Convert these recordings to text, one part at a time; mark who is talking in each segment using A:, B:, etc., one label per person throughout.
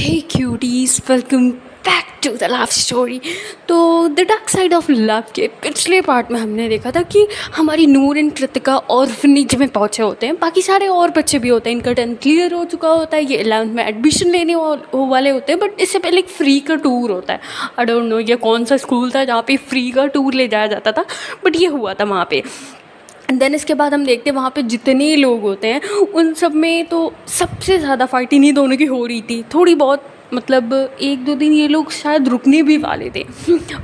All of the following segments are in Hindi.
A: Hey cuties, welcome back to the love story. तो the dark side of love के पिछले पार्ट में हमने देखा था कि हमारी नूर एंड कृतिका ऑर्फनेज में पहुंचे होते हैं। बाकी सारे और बच्चे भी होते हैं, इनका 10th क्लियर हो चुका होता है, ये 11th में एडमिशन लेने वाले होते हैं। बट इससे पहले एक फ्री का टूर होता है। आई डोंट नो ये कौन सा स्कूल था जहाँ पे फ्री का टूर ले जाया जाता था, बट ये हुआ था वहाँ पे। देन इसके बाद हम देखते हैं वहाँ पे जितने लोग होते हैं उन सब में तो सबसे ज़्यादा फाइट इन्हीं दोनों की हो रही थी। थोड़ी बहुत मतलब 1-2 दिन ये लोग शायद रुकने भी वाले थे।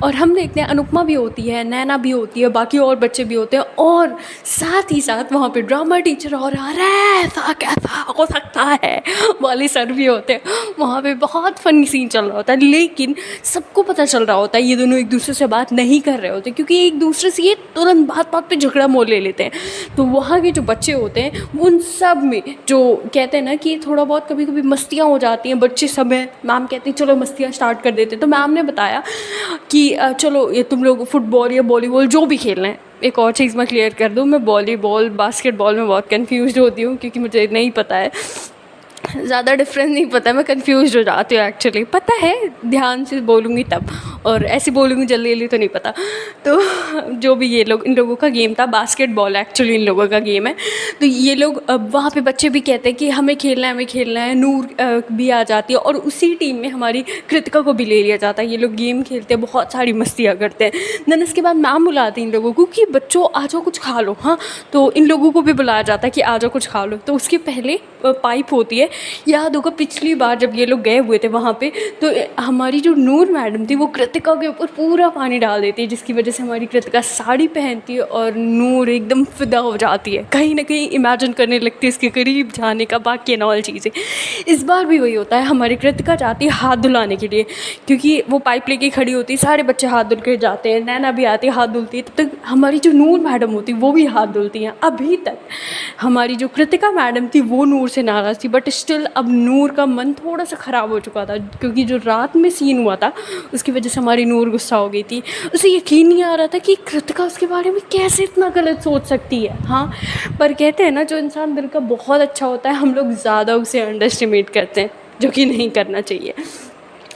A: और हम देखते हैं अनुपमा भी होती है, नैना भी होती है, बाकी और बच्चे भी होते हैं, और साथ ही साथ वहाँ पे ड्रामा टीचर और अरे ऐसा कैसा हो सकता है वाले सर भी होते हैं। वहाँ पे बहुत फनी सीन चल रहा होता है, लेकिन सबको पता चल रहा होता है ये दोनों एक दूसरे से बात नहीं कर रहे होते, क्योंकि एक दूसरे से ये तुरंत बात बात पे झगड़ा मोल ले लेते हैं। तो वहाँ के जो बच्चे होते हैं उन सब में जो कहते हैं ना कि थोड़ा बहुत कभी कभी मस्तियाँ हो जाती हैं, बच्चे सब हैं, मैम कहती चलो मस्तियाँ स्टार्ट कर देते। तो मैम ने बताया कि चलो ये तुम लोग फुटबॉल या वॉलीबॉल जो भी खेलना है। एक और चीज़ मैं क्लियर कर दूँ, मैं वॉलीबॉल बास्केटबॉल में बहुत कंफ्यूज होती हूँ, क्योंकि मुझे नहीं पता है, ज़्यादा डिफरेंस नहीं पता है, मैं कंफ्यूज हो जाती हूँ एक्चुअली। पता है ध्यान से बोलूँगी तब, और ऐसे बोलूँगी जल्दी जल्दी तो नहीं पता। तो जो भी ये लोग, इन लोगों का गेम था बास्केटबॉल, एक्चुअली इन लोगों का गेम है। तो ये लोग वहाँ पे बच्चे भी कहते हैं कि हमें खेलना है, हमें खेलना है। नूर भी आ जाती है और उसी टीम में हमारी कृतिका को भी ले लिया जाता है। ये लोग गेम खेलते हैं, बहुत सारी मस्तियाँ करते हैं। देन इसके बाद मैम बुलाती है इन लोगों को कि बच्चों आ जाओ कुछ खा लो। हाँ, तो इन लोगों को भी बुलाया जाता है कि आ जाओ कुछ खा लो। तो उसके पहले पाइप होती है। याद होगा पिछली बार जब ये लोग गए हुए थे वहाँ पे, तो हमारी जो नूर मैडम थी वो कृतिका के ऊपर पूरा पानी डाल देती है, जिसकी वजह से हमारी कृतिका साड़ी पहनती है और नूर एकदम फिदा हो जाती है, कहीं ना कहीं इमेजिन करने लगती है इसके करीब जाने का, बाकी एंड ऑल चीज़ें। इस बार भी वही होता है, हमारी कृतिका जाती है हाथ धुलाने के लिए, क्योंकि वो पाइप लेके खड़ी होती है, सारे बच्चे हाथ धुल के जाते हैं, नैना भी आती है हाथ धुलती है। तब तक हमारी जो नूर मैडम होती है वो भी हाथ धुलती हैं। अभी तक हमारी जो कृतिका मैडम थी वो नूर से नाराज़ थी, बट स्टिल अब नूर का मन थोड़ा सा ख़राब हो चुका था, क्योंकि जो रात में सीन हुआ था उसकी वजह से हमारी नूर गुस्सा हो गई थी। उसे यकीन नहीं आ रहा था कि कृतिका उसके बारे में कैसे इतना गलत सोच सकती है। हाँ, पर कहते हैं ना जो इंसान दिल का बहुत अच्छा होता है हम लोग ज़्यादा उसे अंडर एस्टिमेट करते हैं, जो कि नहीं करना चाहिए।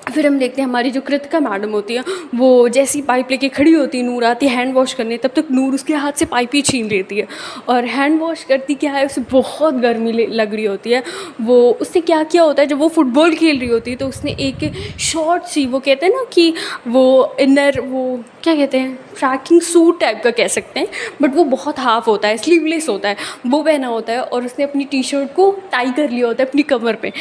A: फिर हम देखते हैं हमारी जो कृतिका मैडम होती है वो जैसी पाइप लेके खड़ी होती है, नूर आती है हैंड वॉश करने, तब तक नूर उसके हाथ से पाइप ही छीन लेती है। और हैंड वॉश करती क्या है, उसे बहुत गर्मी लग रही होती है। वो उसने क्या किया होता है, जब वो फुटबॉल खेल रही होती है तो उसने एक शॉर्ट सी, वो कहते हैं ना कि वो इनर, वो क्या कहते हैं, ट्रैकिंग सूट टाइप का कह सकते हैं, बट वो बहुत हाफ होता है, स्लीवलेस होता है, वो पहना होता है। और उसने अपनी टी शर्ट को टाई कर लिया होता है अपनी कमर पे,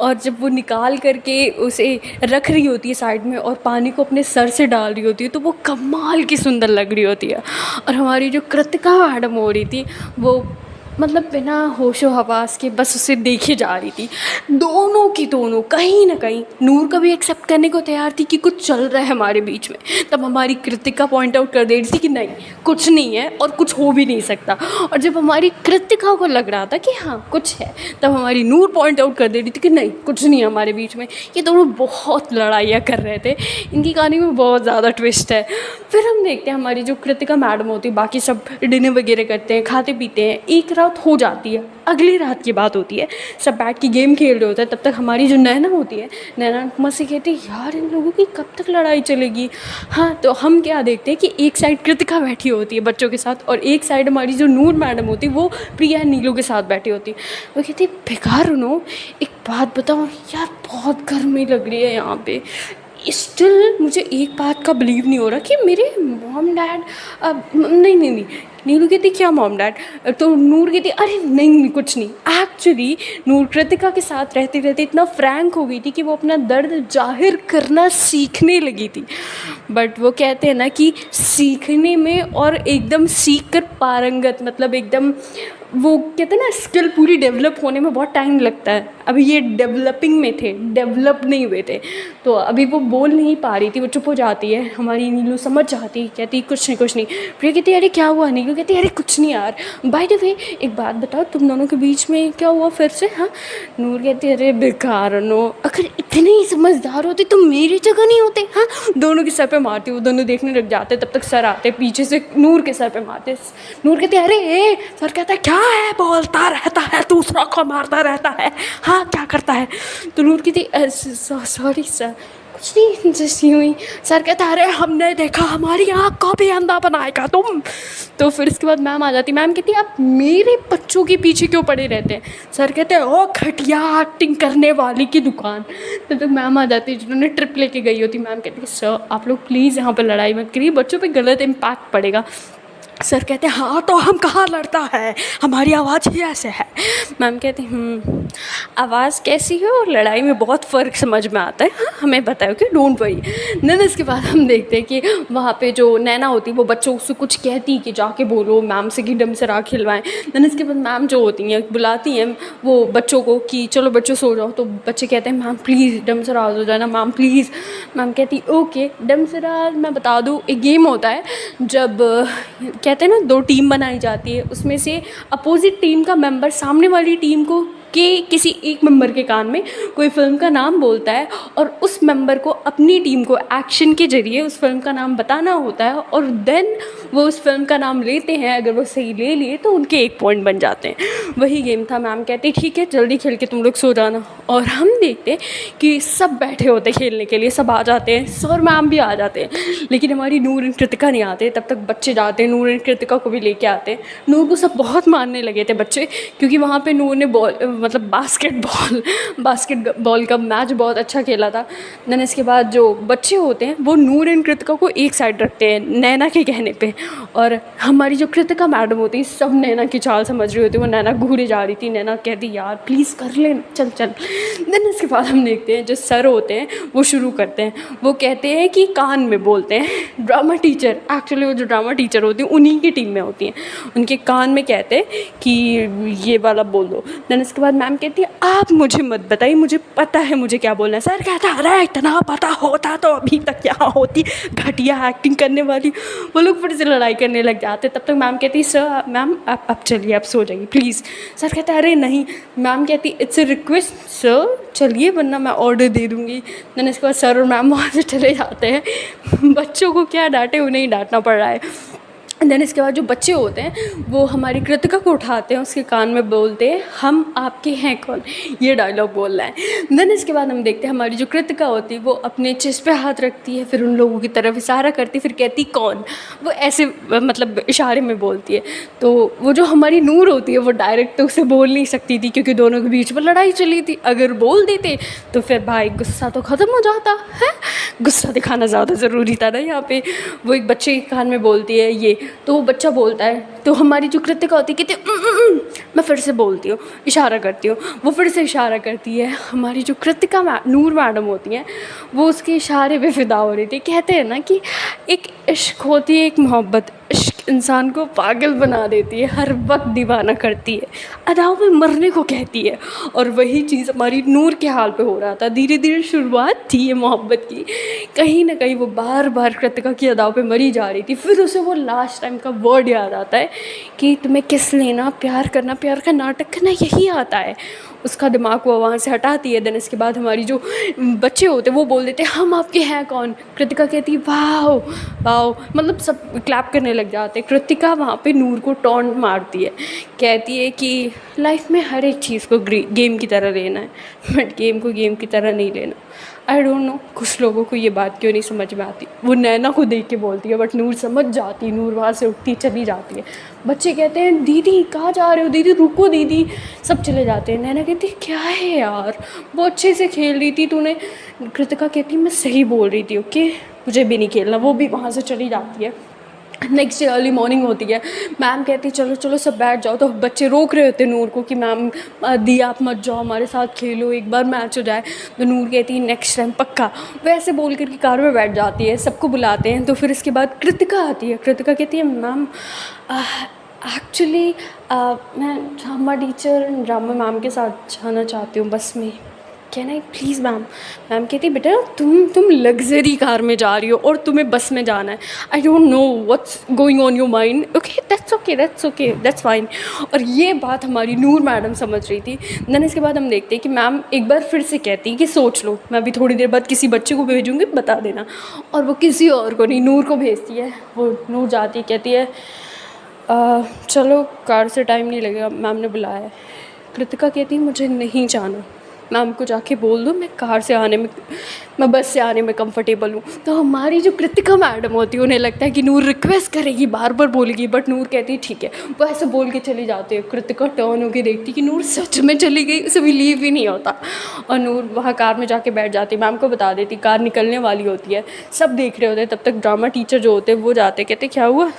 A: और जब वो निकाल करके उसे रख रही होती है साइड में और पानी को अपने सर से डाल रही होती है, तो वो कमाल की सुंदर लग रही होती है। और हमारी जो कृतिका मैडम हो रही थी वो मतलब बिना होशो हवास के बस उसे देखे जा रही थी। दोनों की दोनों कहीं ना कहीं नूर का भी एक्सेप्ट करने को तैयार थी कि कुछ चल रहा है हमारे बीच में, तब हमारी कृतिका पॉइंट आउट कर दे रही थी कि नहीं कुछ नहीं है और कुछ हो भी नहीं सकता। और जब हमारी कृतिका को लग रहा था कि हाँ कुछ है, तब हमारी नूर पॉइंट आउट कर दे रही थी कि नहीं कुछ नहीं है हमारे बीच में। ये दोनों बहुत लड़ाइयाँ कर रहे थे, इनकी कहानी में बहुत ज़्यादा ट्विस्ट है। फिर हम देखते हैं हमारी जो कृतिका मैडम होती है, बाकी सब डिनर वगैरह करते हैं, खाते पीते हैं, एक रात हो जाती है। अगली रात की बात होती है, सब बैठ के गेम खेल रहे होते हैं। तब तक हमारी जो नैना होती है, नैना अनुपमा से कहती है यार इन लोगों की कब तक लड़ाई चलेगी। हाँ, तो हम क्या देखते हैं कि एक साइड कृतिका बैठी होती है बच्चों के साथ, और एक साइड हमारी जो नूर मैडम होती है वो प्रिया नीलू के साथ बैठी होती है। वो कहती है बेकार उन्हों, एक बात बताओ यार, बहुत गर्मी लग रही है यहाँ पे। स्टिल मुझे एक बात का बिलीव नहीं हो रहा कि मेरे मॉम डैड, नहीं नीलू कहती क्या मॉम डैड, तो नूर कहती अरे नहीं कुछ नहीं। एक्चुअली नूर कृतिका के साथ रहते रहते इतना फ्रैंक हो गई थी कि वो अपना दर्द जाहिर करना सीखने लगी थी। बट वो कहते हैं ना कि सीखने में और एकदम सीख कर पारंगत, मतलब एकदम वो कहते हैं ना स्किल पूरी डेवलप होने में बहुत टाइम लगता है। अभी ये डेवलपिंग में थे, डेवलप नहीं हुए थे, तो अभी वो बोल नहीं पा रही थी, वो चुप हो जाती है। हमारी नीलू समझ जाती, कहती कुछ नहीं। प्रिया कहती अरे क्या हुआ, नीलू कहती अरे कुछ नहीं यार, बाय द वे एक बात बताओ तुम दोनों के बीच में क्या हुआ फिर से। हाँ, नूर कहती अरे बेकार नो, अगर इतने ही समझदार होते तो मेरी जगह नहीं होते। हाँ, दोनों के सर पे मारती, वो दोनों देखने लग जाते, तब तक सर आते पीछे से नूर के सर पे मारते। नूर कहती अरे सर कहता है क्या क्या है, बोलता रहता है, दूसरों को मारता रहता है, हाँ क्या करता है। तो नूर की थी सॉरी सर, कुछ नहीं, जस्ट यूँ ही। सर कहता है अरे हमने देखा, हमारी आँख को भी अंधा बनाएगा तुम। तो फिर इसके बाद मैम आ जाती, मैम कहती है आप मेरे बच्चों के पीछे क्यों पड़े रहते हैं। सर कहते हैं ओ घटिया एक्टिंग करने वाली की दुकान। तो मैम आ जाती है जिन्होंने ट्रिप लेके गई होती। मैम कहती है सर आप लोग प्लीज़ यहाँ पर लड़ाई मत करिए, बच्चों पे गलत इम्पैक्ट पड़ेगा। सर कहते हैं हाँ तो हम कहाँ लड़ता है, हमारी आवाज़ ही ऐसे है। मैम कहती आवाज़ कैसी है और लड़ाई में बहुत फ़र्क समझ में आता है, हाँ हमें बताओ कि डोंट वरी। देन इसके बाद हम देखते हैं कि वहाँ पे जो नैना होती है वो बच्चों से कुछ कहती कि जाके बोलो मैम से कि डमसरा खिलवाएं। देन इसके बाद मैम जो होती हैं बुलाती हैं वो बच्चों को कि चलो बच्चों सो जाओ। तो बच्चे कहते हैं मैम प्लीज़ डमसराज हो जाना मैम प्लीज़। मैम कहती ओके डमसराज। मैं बता दूँ एक गेम होता है, जब कहते हैं ना दो टीम बनाई जाती है, उसमें से अपोजिट टीम का मेंबर सामने वाली टीम को के किसी एक मेंबर के कान में कोई फ़िल्म का नाम बोलता है और उस मेंबर को अपनी टीम को एक्शन के ज़रिए उस फिल्म का नाम बताना होता है और देन वो उस फिल्म का नाम लेते हैं। अगर वो सही ले लिए तो उनके 1 पॉइंट बन जाते हैं। वही गेम था। मैम कहती ठीक है जल्दी खेल के तुम लोग सो जाना। और हम देखते कि सब बैठे होते खेलने के लिए, सब आ जाते हैं, सर मैम भी आ जाते हैं, लेकिन हमारी नूर एंड कृतिका नहीं आते। तब तक बच्चे जाते हैं, नूर एंड कृतिका को भी लेके आते हैं। नूर को सब बहुत मारने लगे थे बच्चे, क्योंकि वहाँ पे नूर ने बास्केटबॉल का मैच बहुत अच्छा खेला था। देन इसके बाद जो बच्चे होते हैं वो नूर एंड कृतिका को एक साइड रखते हैं नैना के कहने पे, और हमारी जो कृतिका मैडम होती सब नैना की चाल समझ रही होती। वो नैना घूरे जा रही थी, नैना कहती यार प्लीज़ कर ले, चल चल। देन इसके बाद हम देखते हैं जो सर होते हैं वो शुरू करते हैं, वो कहते हैं कि कान में बोलते हैं। ड्रामा टीचर, एक्चुअली वो जो ड्रामा टीचर होती हैं उन्हीं की टीम में होती हैं, उनके कान में कहते हैं कि ये वाला बोल दो। देन इसके बाद मैम कहती है आप मुझे मत बताइए, मुझे पता है मुझे क्या बोलना है। सर कहता है अरे इतना पता होता तो अभी तक यहाँ होती, घटिया एक्टिंग करने वाली। वो लोग फिर से लड़ाई करने लग जाते। तब तक मैम कहती सर मैम आप चलिए, आप सो जाइए प्लीज़। सर कहता है अरे नहीं। मैम कहती इट्स ए रिक्वेस्ट सर, चलिए वरना मैं ऑर्डर दे दूँगी। देन इसके बाद सर और मैम वहाँ से चले जाते हैं। बच्चों को क्या डांटे, उन्हें ही डांटना पड़ रहा है। देन इसके बाद जो बच्चे होते हैं वो हमारी कृतिका को उठाते हैं, उसके कान में बोलते हैं हम आपके हैं कौन, ये डायलॉग बोल रहा है। देन इसके बाद हम देखते हैं हमारी जो कृतिका होती है वो अपने चेस्ट पे हाथ रखती है, फिर उन लोगों की तरफ इशारा करती है, फिर कहती कौन, वो ऐसे मतलब इशारे में बोलती है। तो वो जो हमारी नूर होती है वो डायरेक्ट तो उसे बोल नहीं सकती थी क्योंकि दोनों के बीच में लड़ाई चली थी। अगर बोल देते तो फिर भाई गुस्सा तो ख़त्म हो जाता है, गुस्सा दिखाना ज़्यादा ज़रूरी था ना यहाँ पे। वो एक बच्चे के कान में बोलती है ये, तो वो बच्चा बोलता है। तो हमारी जो कृतिका होती है कहती मैं फिर से बोलती हूँ, इशारा करती हूँ, वो फिर से इशारा करती है। हमारी जो कृतिका नूर मैडम होती हैं वो उसके इशारे पे फिदा हो रही थी। कहते हैं ना कि एक इश्क होती है, एक मोहब्बत, इश्क इंसान को पागल बना देती है, हर वक्त दीवाना करती है, अदाओं में मरने को कहती है। और वही चीज़ हमारी नूर के हाल पे हो रहा था। धीरे धीरे शुरुआत थी ये मोहब्बत की, कहीं ना कहीं वो बार बार कृतिका की अदाओं पे मरी जा रही थी। फिर उसे वो लास्ट टाइम का वर्ड याद आता है कि तुम्हें किस लेना, प्यार करना, प्यार का नाटक करना, यही आता है। उसका दिमाग वो वहाँ से हटाती है। देन इसके बाद हमारी जो बच्चे होते हैं वो बोल देते हैं हम आपके हैं कौन। कृतिका कहती है वाह वाह, मतलब सब क्लैप करने लग जाते हैं। कृतिका वहाँ पे नूर को टॉन्ट मारती है, कहती है कि लाइफ में हर एक चीज़ को गेम की तरह लेना है, बट गेम को गेम की तरह नहीं लेना। आई डोंट नो कुछ लोगों को ये बात क्यों नहीं समझ में आती। वो नैना को देख के बोलती है बट नूर समझ जाती, नूर वहाँ से उठती चली जाती है। बच्चे कहते हैं दीदी कहाँ जा रहे हो, दीदी रुको दीदी, सब चले जाते हैं। नैना कहती क्या है यार, वो अच्छे से खेल रही थी तूने। कृतिका कहती मैं सही बोल रही थी, ओके मुझे भी नहीं खेलना। वो भी वहाँ से चली जाती है। नेक्स्ट डे अर्ली मॉर्निंग होती है। मैम कहती चलो चलो सब बैठ जाओ। तो बच्चे रोक रहे होते नूर को कि मैम दी आप मत जाओ, हमारे साथ खेलो, एक बार मैच हो जाए। तो नूर कहती है नेक्स्ट टाइम पक्का। वो ऐसे बोल कर के कार में बैठ जाती है, सबको बुलाते हैं। तो फिर इसके बाद कृतिका आती है। कृतिका कहती है मैम एक्चुअली मैं ड्रामा टीचर ड्रामा मैम के साथ जाना चाहती हूँ बस में, can I please ma'am. Ma'am कहती बेटा तुम लग्जरी कार में जा रही हो और तुम्हें बस में जाना है। I don't know what's going on your mind, okay that's okay that's fine. और ये बात हमारी नूर मैडम समझ रही थी। देन इसके बाद हम देखते हैं कि मैम एक बार फिर से कहती कि सोच लो, मैं अभी थोड़ी देर बाद किसी बच्चे को भेजूँगी, बता देना। और वो किसी और को नहीं, नूर को भेजती है। वो नूर जाती कहती है चलो कार से टाइम नहीं लगेगा, मैम ने बुलाया है। कृतिका कहती मुझे नहीं जाना, मैम को जाके बोल दो मैं बस से आने में कंफर्टेबल हूँ। तो हमारी जो कृतिका मैडम होती है उन्हें लगता है कि नूर रिक्वेस्ट करेगी, बार बार बोलेगी, बट नूर कहती है ठीक है। वो ऐसे बोल के चली जाती है। कृतिका टर्न होकर देखती कि नूर सच में चली गई, उसे बिलीव ही नहीं होता। और नूर वहाँ कार में जाके बैठ जाती, मैम को बता देती, कार निकलने वाली होती है। सब देख रहे होते हैं, तब तक ड्रामा टीचर जो होते हैं वो जाते, कहते क्या हुआ,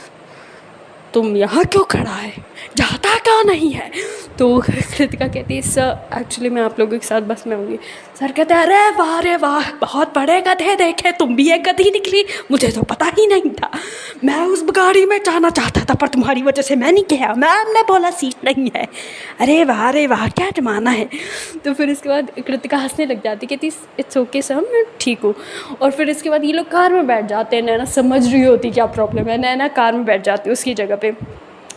A: तुम यहाँ क्यों खड़ा है, जाता क्यों नहीं है। तो कृतिका कहती है सर एक्चुअली मैं आप लोगों के साथ बस में आऊँगी। सर कहते हैं अरे वाह बहुत बड़े गधे देखे, तुम भी एक गधी निकली, मुझे तो पता ही नहीं था। मैं उस गाड़ी में जाना चाहता था पर तुम्हारी वजह से मैं नहीं गया, मैम ने बोला सीट नहीं है। अरे वाह क्या जमाना है। तो फिर इसके बाद कृतिका हंसने लग जाती, कहती इट्स ओके सर मैं ठीक हूँ। और फिर इसके बाद ये लोग कार में बैठ जाते हैं। नैना समझ रही होती क्या प्रॉब्लम है, नैना कार में बैठ जाती है उसकी जगह पे।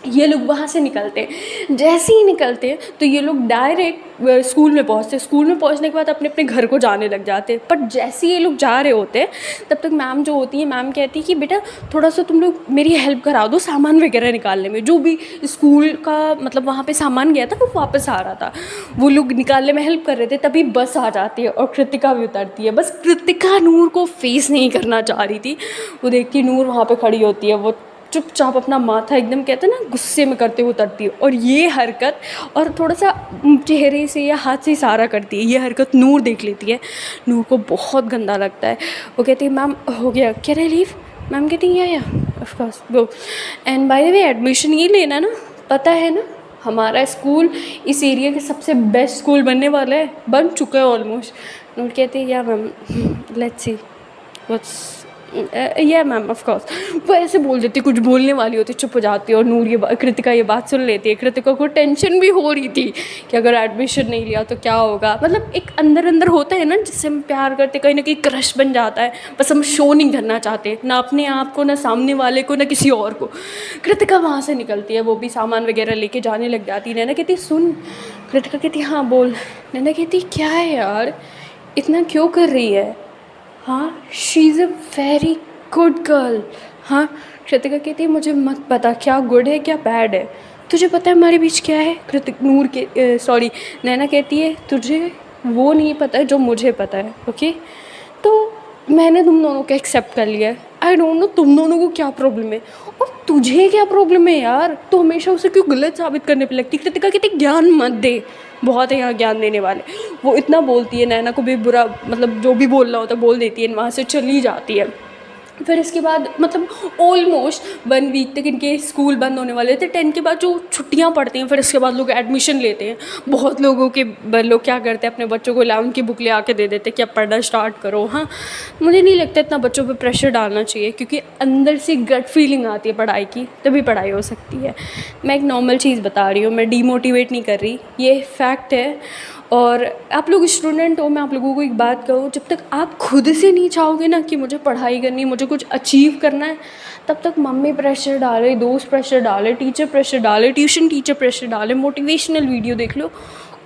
A: ये लोग वहाँ से निकलते हैं। जैसे ही निकलते हैं तो ये लोग डायरेक्ट स्कूल में पहुँचते हैं। स्कूल में पहुँचने के बाद अपने अपने घर को जाने लग जाते हैं। पर जैसे ही ये लोग जा रहे होते हैं तब तक मैम जो होती है, मैम कहती है कि बेटा थोड़ा सा तुम लोग मेरी हेल्प करा दो सामान वगैरह निकालने में। जो भी स्कूल का मतलब वहाँ पे सामान गया था वो वापस आ रहा था, वो लोग निकालने में हेल्प कर रहे थे। तभी बस आ जाती है और कृतिका भी उतरती है। बस कृतिका नूर को फेस नहीं करना चाह रही थी। वो देख के नूर वहाँ पर खड़ी होती है, वो चुपचाप अपना माथा एकदम कहते हैं ना गुस्से में करते हुए उतरती है। और ये हरकत और थोड़ा सा चेहरे से या हाथ से इशारा करती है, ये हरकत नूर देख लेती है। नूर को बहुत गंदा लगता है। वो कहती है मैम हो गया, कैन आई लीव। मैम कहती है या of course go. And bye the way admission ये लेना ना, पता है ना हमारा स्कूल इस एरिया के सबसे बेस्ट स्कूल बनने वाला है, बन चुका है ऑलमोस्ट। नूर कहती है या मैम लेट्स सी व्हाट्स या मैम ऑफ कोर्स। वो ऐसे बोल देती, कुछ बोलने वाली होती, चुप हो जाती है। और नूर कृतिका ये बात सुन लेती है। कृतिका को टेंशन भी हो रही थी कि अगर एडमिशन नहीं लिया तो क्या होगा। मतलब एक अंदर अंदर होता है ना जिससे हम प्यार करते, कहीं ना कहीं क्रश बन जाता है, बस हम शो नहीं करना चाहते ना अपने आप को, ना सामने वाले को, ना किसी और को। कृतिका वहाँ से निकलती है, वो भी सामान वगैरह लेके जाने लग जाती है। नैना कहती सुन। कृतिका कहती हाँ बोल। नैना कहती क्या है यार इतना क्यों कर रही है, हाँ she is a very good girl. हाँ कृतिका कहती है मुझे मत पता क्या गुड है क्या बैड है, तुझे पता है हमारे बीच क्या है। नैना कहती है तुझे वो नहीं पता है जो मुझे पता है, ओके। तो मैंने तुम दोनों को एक्सेप्ट कर लिया है। आई डोंट नो तुम दोनों को क्या प्रॉब्लम है और तुझे क्या प्रॉब्लम है यार, तो हमेशा उसे क्यों गलत साबित करने पे लगती। कृतिका कहती ज्ञान मत दे, बहुत है यहाँ ज्ञान देने वाले। वो इतना बोलती है, नैना को भी बुरा मतलब जो भी बोलना होता है बोल देती है, वहाँ से चली जाती है। फिर इसके बाद मतलब ऑलमोस्ट 1 वीक तक इनके स्कूल बंद होने वाले थे। 10 के बाद जो छुट्टियां पड़ती हैं फिर इसके बाद लोग एडमिशन लेते हैं। बहुत लोग क्या करते हैं अपने बच्चों को 11 की बुक ले आके दे देते हैं कि अब पढ़ना स्टार्ट करो। हाँ मुझे नहीं लगता इतना बच्चों पे प्रेशर डालना चाहिए, क्योंकि अंदर से गट फीलिंग आती है पढ़ाई की, तभी पढ़ाई हो सकती है। मैं एक नॉर्मल चीज़ बता रही हूँ, मैं डीमोटिवेट नहीं कर रही, ये फैक्ट है। और आप लोग स्टूडेंट हो, मैं आप लोगों को एक बात कहूँ, जब तक आप खुद से नहीं चाहोगे ना कि मुझे पढ़ाई करनी है, मुझे कुछ अचीव करना है, तब तक मम्मी प्रेशर डाले, दोस्त प्रेशर डाले, टीचर प्रेशर डाले, ट्यूशन टीचर प्रेशर डाले, मोटिवेशनल वीडियो देख लो,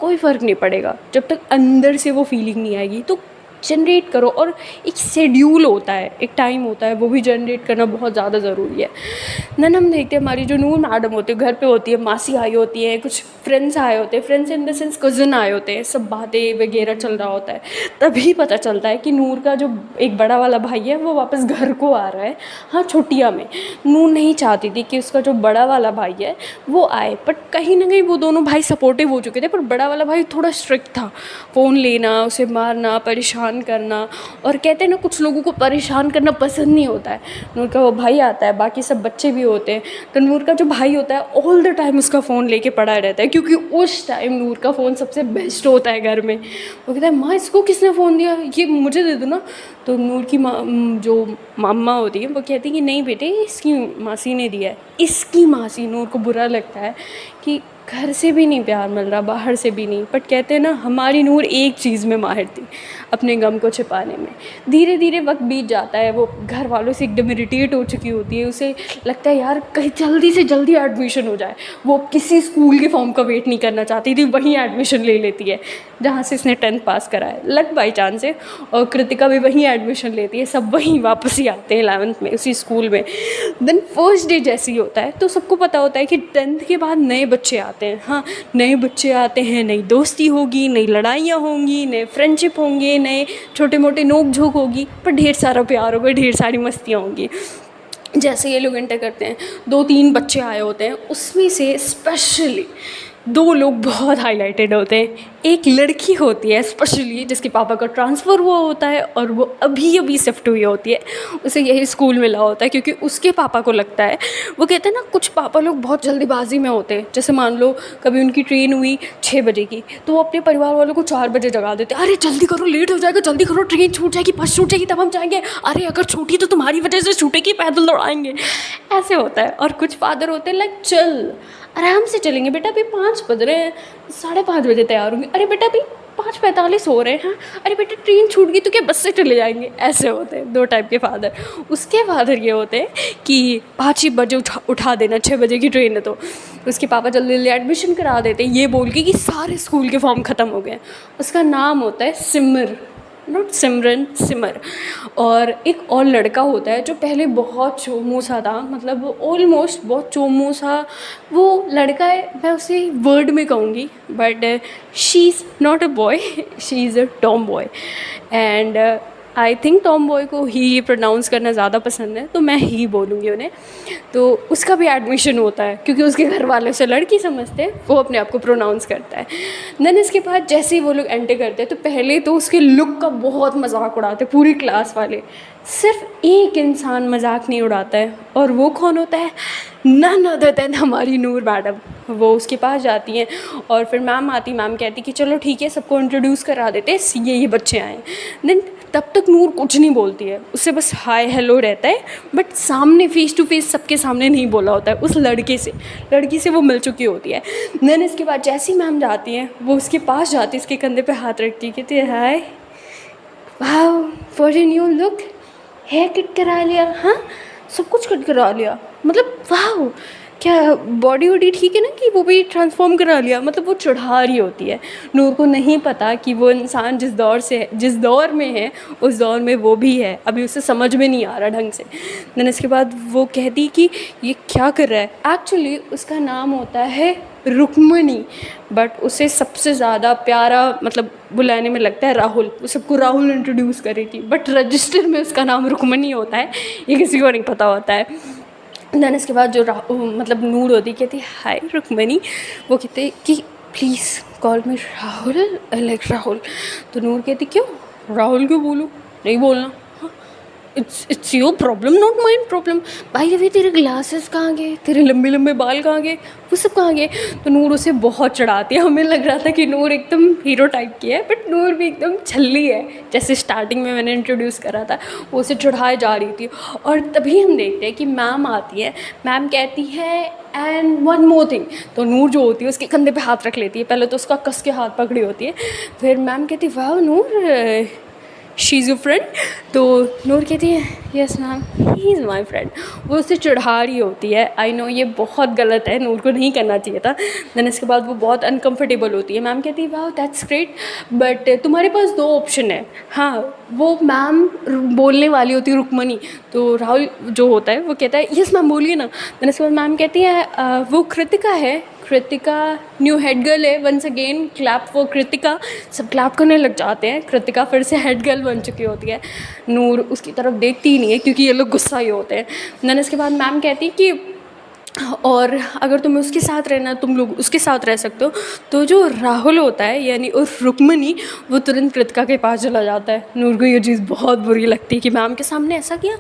A: कोई फ़र्क नहीं पड़ेगा जब तक अंदर से वो फीलिंग नहीं आएगी। तो जनरेट करो, और एक शेड्यूल होता है, एक टाइम होता है, वो भी जनरेट करना बहुत ज़्यादा ज़रूरी है। नन हम देखते हैं हमारी जो नूर मैडम होती है घर पे होती है, मासी आई होती है, कुछ फ्रेंड्स आए होते हैं, friends in the sense cousin आए होते हैं, सब बातें वगैरह चल रहा होता है। तभी पता चलता है कि नूर का जो एक बड़ा वाला भाई है वो वापस घर को आ रहा है। हाँ छुट्टियाँ में नूर नहीं चाहती थी कि उसका जो बड़ा वाला भाई है वो आए, बट कहीं ना कहीं वो दोनों भाई सपोर्टिव हो चुके थे, पर बड़ा वाला भाई थोड़ा स्ट्रिक्ट था। फ़ोन लेना, उसे मारना, परेशान करना, और कहते हैं ना कुछ लोगों को परेशान करना पसंद नहीं होता है। नूर का वो भाई आता है, बाकी सब बच्चे भी होते हैं, तो नूर का जो भाई होता है ऑल द टाइम उसका फ़ोन लेके पड़ा रहता है, क्योंकि उस टाइम नूर का फ़ोन सबसे बेस्ट होता है घर में। वो कहता है माँ इसको किसने फ़ोन दिया, ये मुझे दे दो ना। तो नूर की जो मम्मा होती है वो कहती है कि नहीं बेटे इसकी मासी ने दिया है। इसकी मासी, नूर को बुरा लगता है कि घर से भी नहीं प्यार मिल रहा, बाहर से भी नहीं। बट कहते हैं ना, हमारी नूर एक चीज़ में माहिर थी, अपने गम को छिपाने में। धीरे धीरे वक्त बीत जाता है, वो घर वालों से एकदम इरिटेट हो चुकी होती है, उसे लगता है यार कहीं जल्दी से जल्दी एडमिशन हो जाए। वो किसी स्कूल के फॉर्म का वेट नहीं करना चाहती थी, वहीं एडमिशन ले लेती है जहाँ से इसने 10th पास करा है, लक बाई चांस है। और कृतिका भी वहीं एडमिशन लेती है, सब वहीं वापस ही आते हैं 11th में, उसी स्कूल में। देन फर्स्ट डे जैसे ही होता है तो सबको पता होता है कि 10th के बाद नए बच्चे आते हैं। हाँ, नए बच्चे आते हैं, नई दोस्ती होगी, नई लड़ाइयाँ होंगी, नए फ्रेंडशिप होंगे, नए छोटे मोटे नोक झोंक होगी, पर ढेर सारा प्यार होगा, ढेर सारी मस्तियाँ होंगी। जैसे ये लोग एंटर करते हैं, 2-3 बच्चे आए होते हैं, उसमें से स्पेशली 2 लोग बहुत हाईलाइटेड होते हैं। एक लड़की होती है स्पेशली, जिसके पापा का ट्रांसफ़र हुआ होता है और वो अभी अभी शिफ्ट हुई होती है, उसे यही स्कूल मिला होता है, क्योंकि उसके पापा को लगता है, वो कहते हैं ना कुछ पापा लोग बहुत जल्दीबाजी में होते हैं। जैसे मान लो कभी उनकी ट्रेन हुई 6 बजे की, तो वो अपने परिवार वालों को 4 बजे जगा देते हैं, अरे जल्दी करो, लेट हो जाएगा, जल्दी करो, ट्रेन छूट जाएगी, बस छूट जाएगी, तब हम जाएंगे, अरे अगर छूटी तो तुम्हारी वजह से छूटेगी, पैदल दौड़ाएंगे। ऐसे होता है। और कुछ फादर होते हैं लाइक चल आराम से चलेंगे बेटा, अभी 5 बज रहे हैं, 5:30 बजे तैयार होंगे, अरे बेटा अभी 5:45 हो रहे हैं, अरे बेटा ट्रेन छूट गई तो क्या बस से चले जाएंगे। ऐसे होते हैं 2 टाइप के फादर। उसके फादर ये होते हैं कि 5 ही बजे उठा देना, 6 बजे की ट्रेन है, तो उसके पापा जल्दी जल्दी एडमिशन करा देते हैं, ये बोल के कि सारे स्कूल के फॉर्म ख़त्म हो गए। उसका नाम होता है सिमर, नॉट सिमरन, सिमर। और एक और लड़का होता है जो पहले बहुत चोमू सा था, मतलब ऑलमोस्ट बहुत चोमू सा वो लड़का है। मैं उसे वर्ड में कहूँगी, but she is not a boy, she is a Tom boy. And I think Tom boy को ही प्रोनाउंस करना ज़्यादा पसंद है, तो मैं ही बोलूँगी उन्हें। तो उसका भी एडमिशन होता है, क्योंकि उसके घर वाले उसे लड़की समझते हैं, वो अपने आप को प्रोनाउंस करता है। देन इसके बाद जैसे ही वो लोग एंटर करते हैं, तो पहले तो उसके लुक का बहुत मजाक उड़ाते हैं पूरी क्लास वाले। सिर्फ एक इंसान मजाक नहीं उड़ाता है, और वो कौन होता है? नन अदर देन हमारी नूर मैडम। वो उसके पास जाती हैं और फिर मैम आती, मैम कहती कि चलो ठीक है, सबको इंट्रोड्यूस करा देते हैं, ये बच्चे आए। देन तब तक नूर कुछ नहीं बोलती है, उससे बस हाय हेलो रहता है, बट सामने फेस टू फेस सबके सामने नहीं बोला होता है। उस लड़की से वो मिल चुकी होती है। देन इसके बाद जैसी मैम जाती हैं, वो उसके पास जाती है, उसके कंधे पे हाथ रखती है, कहती है hi, wow what a new look, hair cut करा लिया, हाँ सब कुछ कट करा लिया, मतलब वाह, क्या बॉडी वॉडी ठीक है ना, कि वो भी ट्रांसफॉर्म करा लिया। मतलब वो चढ़ा रही होती है। नूर को नहीं पता कि वो इंसान जिस दौर में है, उस दौर में वो भी है, अभी उसे समझ में नहीं आ रहा ढंग से। देन इसके बाद वो कहती कि ये क्या कर रहा है। एक्चुअली उसका नाम होता है रुक्मणी, बट उसे सबसे ज़्यादा प्यारा मतलब बुलाने में लगता है राहुल। वो सबको राहुल इंट्रोड्यूस कर रही थी, बट रजिस्टर में उसका नाम रुक्मणी होता है, ये किसी को नहीं पता होता है। देन इसके बाद जो मतलब नूर होती कहती हाय रुक्मणी, वो कहते कि please call me Rahul, like Rahul. तो नूर कहती क्यों, राहुल क्यों बोलूँ, नहीं बोलना, it's your problem not mine problem. भाई अभी तेरे ग्लासेस कहाँ गए, तेरे लंबे लंबे बाल कहाँ गए, वो सब कहाँ गए। तो नूर उसे बहुत चढ़ाती है। हमें लग रहा था कि नूर एकदम हीरो टाइप की है, बट नूर भी एकदम छल्ली है। जैसे स्टार्टिंग में मैंने इंट्रोड्यूस करा था, वो उसे चढ़ाए जा रही थी। और तभी हम देखते हैं कि मैम आती है, मैम कहती है एंड वन मोर थिंग। तो नूर जो होती है उसके कंधे पे हाथ रख लेती है, पहले तो उसका कस के हाथ पकड़ी होती है, फिर मैम कहती है वाह नूर शी इज़ योर फ्रेंड। तो नूर कहती है yes ma'am, he is my friend. वो उससे चढ़ा रही होती है। आई नो ये बहुत गलत है, नूर को नहीं करना चाहिए था। देन इसके बाद वो बहुत अनकम्फर्टेबल होती है। मैम कहती है वाह दैट्स ग्रेट, बट तुम्हारे पास 2 ऑप्शन है। हाँ, वो मैम बोलने वाली होती है रुक्मणी, तो राहुल जो होता है वो कहता है यस मैम बोलिए ना। देन इसके बाद मैम कहती है वो कृतिका है, कृतिका न्यू हेड गर्ल है। Once again clap for Kritika. सब क्लैप करने लग जाते हैं। कृतिका फिर से हेड गर्ल बन चुकी होती है। नूर उसकी तरफ देखती ही नहीं है, क्योंकि ये लोग गुस्सा ही होते हैं। देन इसके बाद मैम कहती कि और अगर तुम्हें उसके साथ रहना, तुम लोग उसके साथ रह सकते हो। तो जो राहुल होता है यानी उस रुक्मणी, वो तुरंत कृतिका के पास चला जाता है। नूर को ये चीज़ बहुत बुरी लगती है कि मैम के सामने ऐसा किया,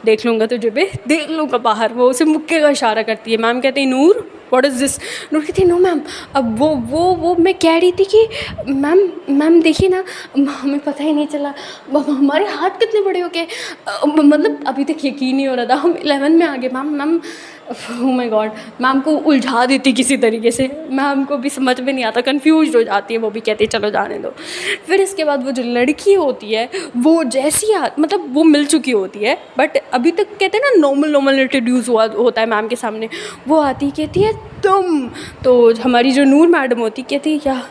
A: देख लूँगा तुझे बे, देख लूँगा बाहर। वो उसे मुक्के का इशारा करती है। मैम कहती है नूर व्हाट इज़ दिस। नूर कहती है नो मैम। अब वो मैं कह रही थी कि मैम देखिए ना, हमें पता ही नहीं चला, हमारे हाथ कितने बड़े हो गए, मतलब अभी तक यकीन नहीं हो रहा था, हम 11 में आ गए ma'am. Oh my God, ma'am को उलझा देती किसी तरीके से, मैम को भी समझ में नहीं आता, कंफ्यूज हो जाती है, वो भी कहती है चलो जाने दो। फिर इसके बाद वो जो लड़की होती है वो जैसी मतलब वो मिल चुकी होती है, बट अभी तक कहते हैं ना नॉर्मल नॉर्मल इंट्रोड्यूस हुआ होता है मैम के सामने, वो आती कहती है तुम, तो हमारी जो नूर मैडम होती कहती है क्या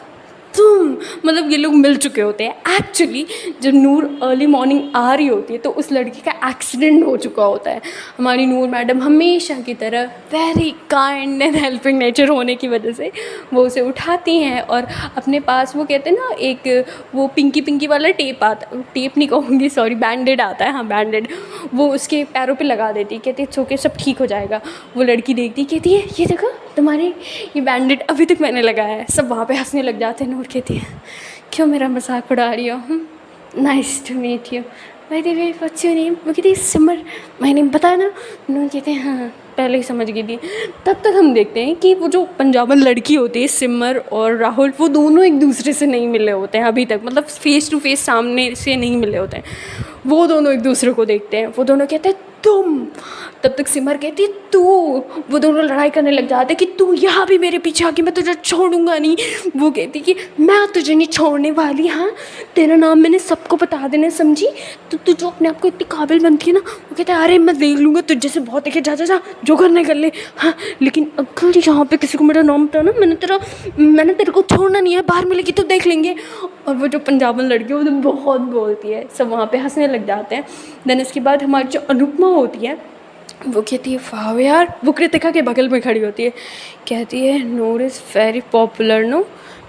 A: तुम, मतलब ये लोग मिल चुके होते हैं। एक्चुअली जब नूर अर्ली मॉर्निंग आ रही होती है तो उस लड़की का एक्सीडेंट हो चुका होता है। हमारी नूर मैडम हमेशा की तरह very kind and helping nature होने की वजह से वो उसे उठाती हैं और अपने पास वो कहते हैं ना एक वो पिंकी पिंकी वाला टेप आता, टेप नहीं कहूँगी सॉरी, बैंडेड आता है, हाँ बैंडेड, वो उसके पैरों पे लगा देती, कहती है ओके सब ठीक हो जाएगा। वो लड़की देखती कहती है ये देखो तुम्हारे ये बैंडेड अभी तक मैंने लगाया है। सब वहाँ पे हंसने लग जाते हैं। नूर कहती है क्यों मेरा मजाक उड़ा रही हो, nice to meet you, by the way what's your name. वो कहती है सिमर, मैंने बताया ना। नूर कहते हैं हाँ पहले ही समझ गई थी। तब तक हम देखते हैं कि वो जो पंजाबन लड़की होती है सिमर और राहुल, वो दोनों एक दूसरे से नहीं मिले होते हैं अभी तक, मतलब फेस टू फेस सामने से नहीं मिले होते हैं। वो दोनों एक दूसरे को देखते हैं, वो दोनों कहते हैं तुम, तब तक सिमर कहती है तू, वो दोनों लड़ाई करने लग जाते हैं कि तू यहाँ भी मेरे पीछे आके मैं तुझे छोड़ूंगा नहीं। वो कहती कि मैं तुझे नहीं छोड़ने वाली, हाँ तेरा नाम मैंने सबको बता देना समझी, तो तू जो अपने आप को इतनी काबिल बनती है ना। वो कहता है अरे मैं देख लूँगा तुझे से बहुत देखे, जा जा जा जो करने कर ले, हाँ लेकिन अगर यहाँ पे किसी को मेरा नाम बताया ना मैंने तेरे को छोड़ना नहीं है, बाहर मिलेगी तो देख लेंगे। और वो जो पंजाबन लड़की है वो तो बहुत बोलती है, सब वहाँ पे हंसने लग जाते हैं। देन इसके बाद हमारी जो अनुपमा होती है वो कहती है वाह यार, वो कृतिका के बगल में खड़ी होती है, कहती है नूर इज़ वेरी पॉपुलर नो,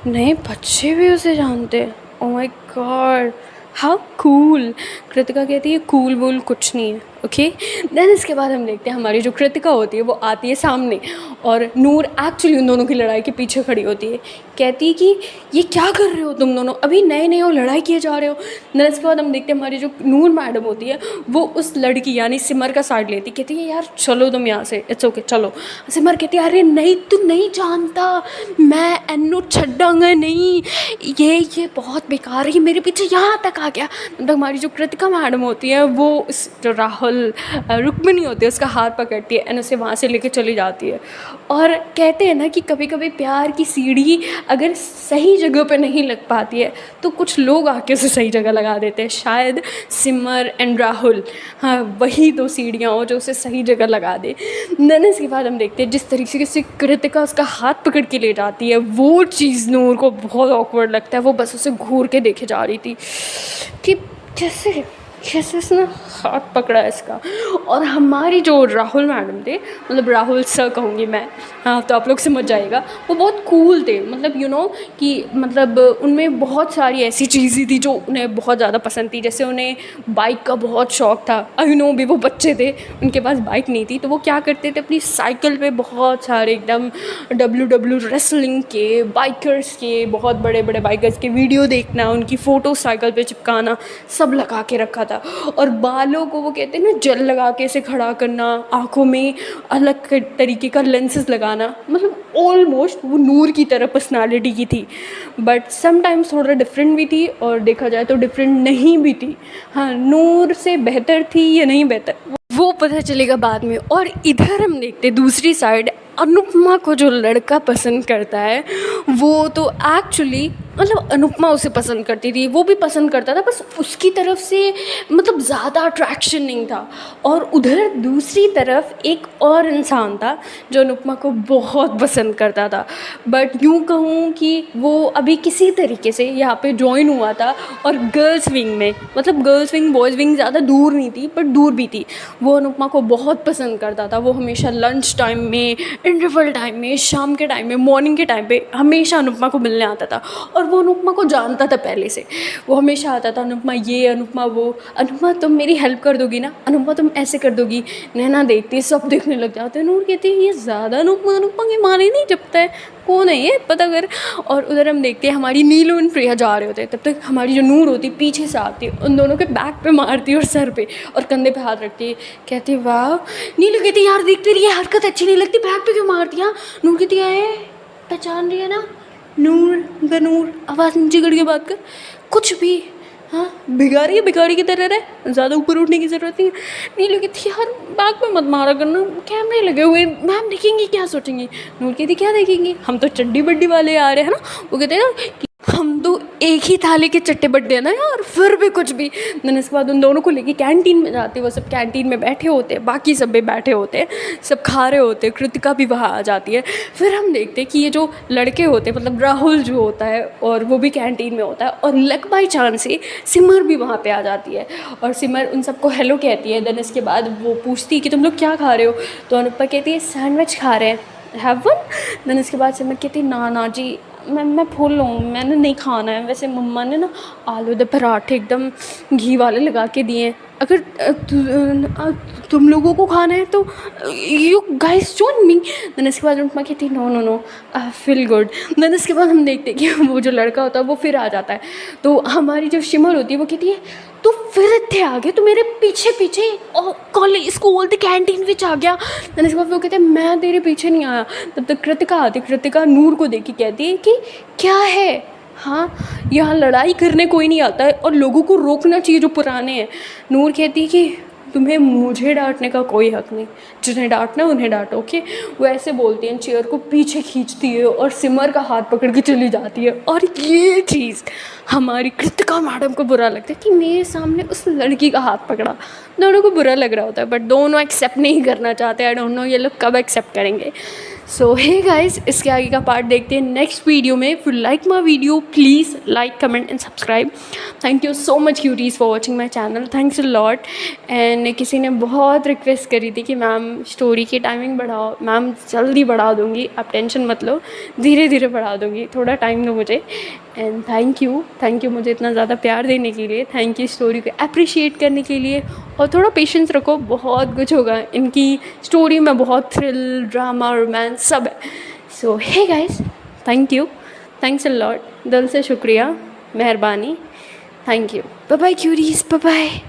A: नए बच्चे भी उसे जानते हैं, oh my God how cool. Kritika कहती है कूल वूल कुछ नहीं है, ओके। देन इसके बाद हम देखते हैं हमारी जो कृतिका होती है वो आती है सामने और नूर एक्चुअली उन दोनों की लड़ाई के पीछे खड़ी होती है, कहती है कि ये क्या कर रहे हो तुम दोनों, अभी नए नए हो लड़ाई किए जा रहे हो। देन इसके बाद हम देखते हैं हमारी जो नूर मैडम होती है वो उस लड़की यानी सिमर का साइड लेती, कहती है यार चलो तुम यहाँ से, इट्स ओके चलो। सिमर कहती है अरे नहीं तू नहीं जानता, मैं एनो छड्डांगा नहीं, ये बहुत बेकार है, ये मेरे पीछे यहाँ तक आ गया। मतलब हमारी जो कृतिका मैडम होती है वो उस जो राहुल रुक्मिणी होती है उसका हाथ पकड़ती है एंड उसे वहाँ से लेके चली जाती है। और कहते हैं ना कि कभी कभी प्यार की सीढ़ी अगर सही जगह पे नहीं लग पाती है तो कुछ लोग आके उसे सही जगह लगा देते हैं। शायद सिमर एंड राहुल, हाँ वही दो सीढ़ियाँ हो जो उसे सही जगह लगा दे। देन इसके बाद हम देखते हैं जिस तरीके से कृतिका उसका हाथ पकड़ के ले जाती है, वो चीज़ नूर को बहुत ऑकवर्ड लगता है। वो बस उसे घूर के देखे जा रही थी कि कैसे इसने हाथ पकड़ा है इसका। और हमारी जो राहुल मैडम थे, मतलब राहुल सर कहूँगी मैं, हाँ तो आप लोग समझ जाएगा, वो बहुत कूल थे। मतलब यू नो कि मतलब उनमें बहुत सारी ऐसी चीज़ें थी जो उन्हें बहुत ज़्यादा पसंद थी। जैसे उन्हें बाइक का बहुत शौक़ था, यू नो भी वो बच्चे थे, उनके पास बाइक नहीं थी, तो वो क्या करते थे अपनी साइकिल पे बहुत सारे एकदम WWE रेसलिंग के, बाइकर्स के, बहुत बड़े बड़े बाइकर्स के वीडियो देखना, उनकी फ़ोटो साइकिल पे चिपकाना, सब लगा के रखा था। और बालों को वो कहते हैं ना जेल लगा के इसे खड़ा करना, आँखों में अलग तरीके का लेंसेज लगाना, मतलब ऑलमोस्ट वो नूर की तरह पर्सनालिटी की थी। बट समटाइम्स थोड़ा डिफरेंट भी थी और देखा जाए तो डिफरेंट नहीं भी थी। हाँ नूर से बेहतर थी या नहीं बेहतर वो पता चलेगा बाद में। और इधर हम देखते दूसरी साइड अनुपमा को जो लड़का पसंद करता है वो तो एक्चुअली मतलब अनुपमा उसे पसंद करती थी, वो भी पसंद करता था, बस उसकी तरफ से मतलब ज़्यादा अट्रैक्शन नहीं था। और उधर दूसरी तरफ एक और इंसान था जो अनुपमा को बहुत पसंद करता था, बट यूँ कहूँ कि वो अभी किसी तरीके से यहाँ पे ज्वाइन हुआ था। और गर्ल्स विंग में, मतलब गर्ल्स विंग बॉयज़ विंग ज़्यादा दूर नहीं थी बट दूर भी थी, वो अनुपमा को बहुत पसंद करता था। वो हमेशा लंच टाइम में, इंटरवल टाइम में, शाम के टाइम में, मॉर्निंग के टाइम पे हमेशा अनुपमा को मिलने आता था। और वो अनुपमा को जानता था पहले से, वो हमेशा आता था अनुपमा ये, अनुपमा वो, अनुपमा तुम मेरी हेल्प कर दोगी ना, अनुपमा तुम ऐसे कर दोगी। नैना देखती है, सब देखने लग जाते हैं। नूर कहती है ये ज़्यादा अनुपमा के माने नहीं जपता है, कौन है ये पता कर। और उधर हम देखते हैं हमारी नीलू और प्रिया जा रहे होते हैं, तब तक हमारी जो नूर होती पीछे से आती है, उन दोनों के बैक पे मारती है और सर पे और कंधे पे हाथ रखती है, कहती है वाह। नीलू कहती है यार देखते रही, हरकत अच्छी नहीं लगती, बैक पे क्यों मारती है। नूर कहती है पहचान रही है ना नूर द नूर, आवाज़ नीचे करके बात कर, कुछ भी हाँ, भिखारी की तरह रहे, ज़्यादा ऊपर उठने की ज़रूरत नहीं है। नीलू कहती यार बैग पे मत मारा करना, कैमरे लगे हुए, मैम देखेंगी क्या सोचेंगी। नूर कहती क्या देखेंगी, हम तो चड्डी बड्डी वाले आ रहे हैं ना। वो कहते हैं ना कि हम तो एक ही थाली के चट्टे बड्डे हैं ना यार, फिर भी कुछ भी। मैंने इसके बाद उन दोनों को लेके कैंटीन में जाते, वो सब कैंटीन में बैठे होते हैं, बाकी सब भी बैठे होते हैं, सब खा रहे होते हैं, कृतिका भी वहाँ आ जाती है। फिर हम देखते हैं कि ये जो लड़के होते हैं, मतलब राहुल जो होता है और वो भी कैंटीन में होता है, और लक बाई चांस से सिमर भी वहाँ पे आ जाती है, और सिमर उन सबको हेलो कहती है। देन इसके बाद वो पूछती है कि तुम लोग क्या खा रहे हो, तो अनुपमा कहती है सैंडविच खा रहे हैं, हैव वन। देन इसके बाद सिमर कहती है ना जी मैं फुल हूँ, मैंने नहीं खाना है। वैसे मम्मा ने ना आलू के पराठे एकदम घी वाले लगा के दिए हैं, अगर तुम लोगों को खाना है तो you guys join me. Then इसके बाद अनुपमा कहती no I feel good. Then इसके बाद हम देखते हैं कि वो जो लड़का होता है वो फिर आ जाता है, तो हमारी जो शिमर होती है वो कहती है तू फिर इतने आ गया, तू मेरे पीछे पीछे कॉलेज स्कूल दी कैंटीन में आ गया। देन इसके बाद वो कहते हैं मैं तेरे पीछे नहीं आया। तब तक कृतिका आती, कृतिका नूर को देख के कहती है कि क्या है, हाँ यहाँ लड़ाई करने कोई नहीं आता है और लोगों को रोकना चाहिए जो पुराने हैं। नूर कहती है कि तुम्हें मुझे डांटने का कोई हक नहीं, जिन्हें डांटना है उन्हें डांटो, ओके। वो ऐसे बोलती है, चेयर को पीछे खींचती है और सिमर का हाथ पकड़ के चली जाती है। और ये चीज़ हमारी कृतिका मैडम को बुरा लगता है कि मेरे सामने उस लड़की का हाथ पकड़ा। दोनों को बुरा लग रहा होता है, बट दोनों एक्सेप्ट नहीं करना चाहते। आई डोंट नो ये लोग कब एक्सेप्ट करेंगे। सो हे गाइस, इसके आगे का पार्ट देखते हैं नेक्स्ट वीडियो में। If you like my video please like comment and subscribe. Thank you so much cuties for watching my channel, thanks a lot. And किसी ने बहुत रिक्वेस्ट करी थी कि मैम स्टोरी की टाइमिंग बढ़ाओ। मैम जल्दी बढ़ा दूँगी, आप टेंशन मत लो, धीरे धीरे बढ़ा दूँगी, थोड़ा टाइम दो मुझे। एंड थैंक यू मुझे इतना ज़्यादा प्यार देने के लिए, थैंक यू स्टोरी को अप्रिशिएट करने के लिए, और थोड़ा पेशेंस रखो, बहुत कुछ होगा इनकी स्टोरी में, बहुत थ्रिल, ड्रामा, रोमांस सब है। So hey guys, thank you, thanks a lot, दिल से शुक्रिया, मेहरबानी, thank you, bye bye cuties, bye bye.